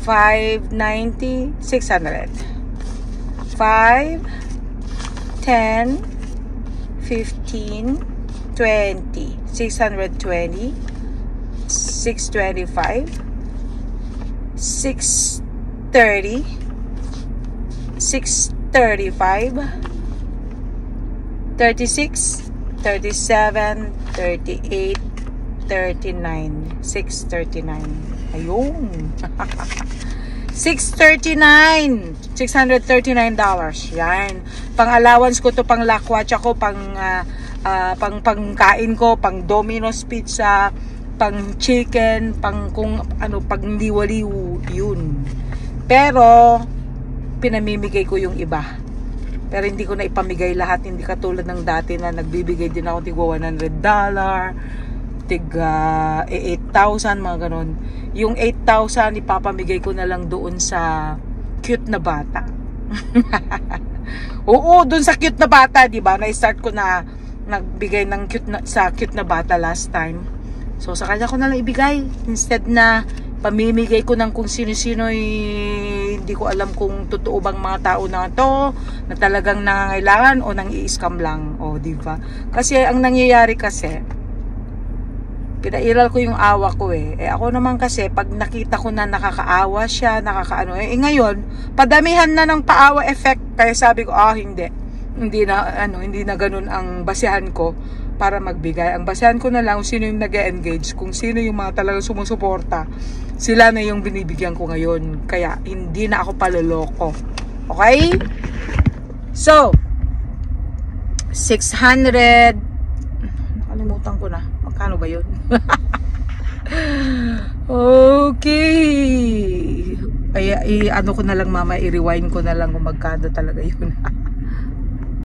590, 600. 5, 10, 15, 20, 620, 625, 630, 635, 36, 37, 38, 39, 639. Ayun. $639. $639. Yan. Pang allowance ko to, pang lakwatch ako, pangkain ko, pang Domino's Pizza, pang chicken, pang kung ano, pang liwaliw, yun. Pero pinamimigay ko yung iba. Pero hindi ko na ipamigay lahat, hindi katulad ng dati na nagbibigay din ako tigwa $100, tiga 8,000, mga ganon. Yung 8,000 ipapamigay ko na lang doon sa cute na bata. Oo, doon sa cute na bata, di ba? Na-start ko na nagbigay ng sa cute na bata last time. So sa kanya ko na lang ibigay instead na pamimigay ko ng kung sino-sino, hindi ko alam kung totoo bang mga tao na to na talagang nangangailangan o nang i-scam lang, o di ba? Kasi ang nangyayari kasi, pinairal ko yung awa ko eh. Ako naman kasi pag nakita ko na nakakaawa siya, nakakaano ngayon, padamihan na ng paawa effect, kaya sabi ko hindi na ganun ang basehan ko para magbigay. Ang basehan ko na lang kung sino yung nag-engage, kung sino yung mga talagang sumusuporta, sila na yung binibigyan ko ngayon. Kaya hindi na ako paloloko. Okay? So 600, kalimutan ko na. Magkano ba yun? Okay. Ay, ano ko na lang mama, i-rewind ko na lang kung magkano talaga yun.